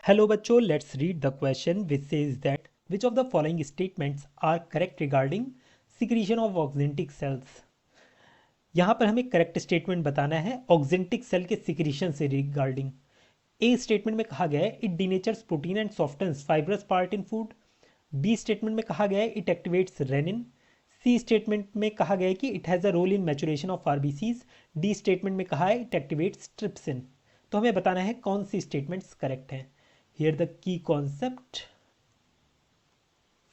Hello बच्चों, let's read the question which says that which of the following statements are correct regarding secretion of oxyntic cells। यहाँ पर हमें correct statement बताना है oxyntic cell के secretion से regarding. A statement में कहा गया है it denatures protein and softens fibrous part in food. B statement में कहा गया है it activates renin. C statement में कहा गया है कि it has a role in maturation of RBCs. D statement में कहा है इट एक्टिवेट्स ट्रिप्सिन। तो हमें बताना है कौन सी स्टेटमेंट्स करेक्ट हैं। Here the key concept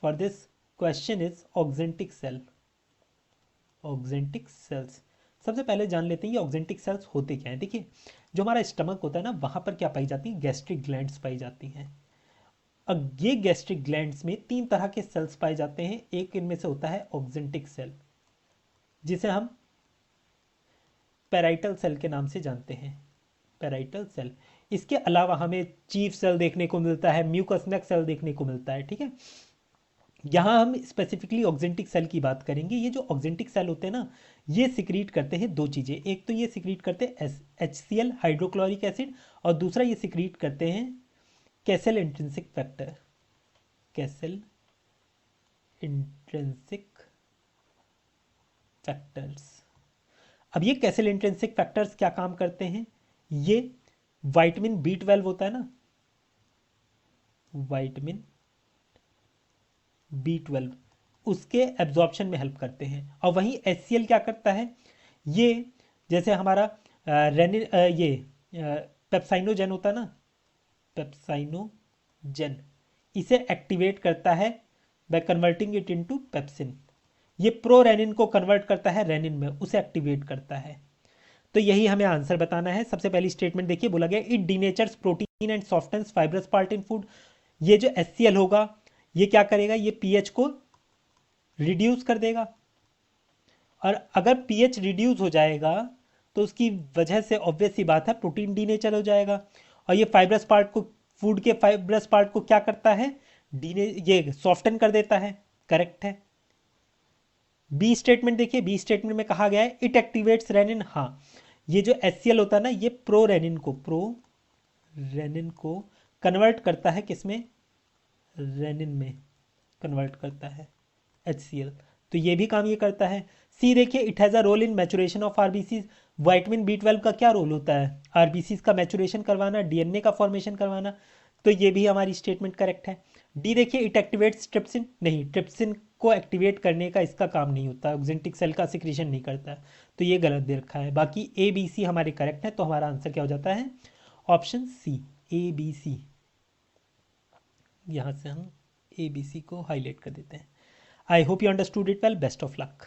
for this question is oxyntic cell. Oxyntic cells, सबसे पहले जान लेते हैं ये ऑक्जेंटिक सेल्स होते क्या हैं। देखिए, जो हमारा स्टमक होता है ना, वहाँ पर क्या पाई जाती है, गैस्ट्रिक ग्लैंड्स पाई जाती हैं। अब ये गैस्ट्रिक ग्लैंड्स में तीन तरह के सेल्स पाए जाते हैं। एक इनमें से होता है ऑक्जेंटिक सेल, जिसे हम पेराइटल सेल के नाम से जानते हैं। पेराइटल सेल, इसके अलावा हमें चीफ सेल देखने को मिलता है, म्यूकस नेक सेल देखने को मिलता है। ठीक है, यहाँ हम स्पेसिफिकली ऑक्जेंटिक सेल की बात करेंगे। ये जो ऑक्जेंटिक सेल होते हैं ना, ये सिक्रीट करते हैं दो चीज़ें। एक तो ये सिक्रीट करते हैं HCl हाइड्रोक्लोरिक एसिड, और दूसरा ये सिक्रीट करते हैं castle intrinsic factor. Castle intrinsic factors. अब ये कैसल इंट्रिंसिक फैक्टर्स क्या काम करते हैं, ये वाइटामिन B12 होता है ना, वाइटामिन B12, उसके एब्जॉर्प्शन में हेल्प करते हैं। और वहीं HCl क्या करता है, ये जैसे हमारा रेनिन, ये पेप्साइनोजेन होता है ना, पेप्साइनोजेन, इसे एक्टिवेट करता है by converting it into pepsin. ये प्रो रेनिन को कन्वर्ट करता है रेनिन में, उसे एक्टिवेट करता है। तो यही हमें आंसर बताना है। सबसे पहली स्टेटमेंट देखिए, बोला गया it denatures protein and softens fibrous part in food. ये जो HCl होगा, ये क्या करेगा, ये पीएच को रिड्यूस कर देगा। और अगर पीएच रिड्यूस हो जाएगा तो उसकी वजह से ऑब्वियस सी बात है प्रोटीन डीनेचर हो जाएगा। और ये फाइब्रस पार्ट को, फूड के फाइब्रस पार्ट को क्या करता है, डीने ये सॉफ्टन कर देता है। करेक्ट है। बी स्टेटमेंट देखिए, बी स्टेटमेंट में कहा गया है इट एक्टिवेट्स रेनिन। हाँ, ये जो HCl होता है ना, ये प्रो रेनिन को कन्वर्ट करता है किसमें, रेनिन में कन्वर्ट करता है HCl। तो ये भी काम ये करता है। सी देखिए, it has a role in maturation of RBCs. Vitamin B12 का क्या रोल होता है, आरबीसीज का मैचुरेशन करवाना, DNA का फॉर्मेशन करवाना। तो ये भी हमारी स्टेटमेंट करेक्ट है। डी देखिए, इट एक्टिवेट्स ट्रिप्सिन। नहीं, ट्रिप्सिन को एक्टिवेट करने का इसका काम नहीं होता, ऑक्जेंटिक सेल का सिक्रीशन नहीं करता। तो ये गलत दे रखा है। बाकी ABC हमारे करेक्ट है, तो हमारा आंसर क्या हो जाता है, ऑप्शन सी, ABC। यहाँ से हम ABC को हाईलाइट कर देते हैं। I hope you understood it well. Best of luck.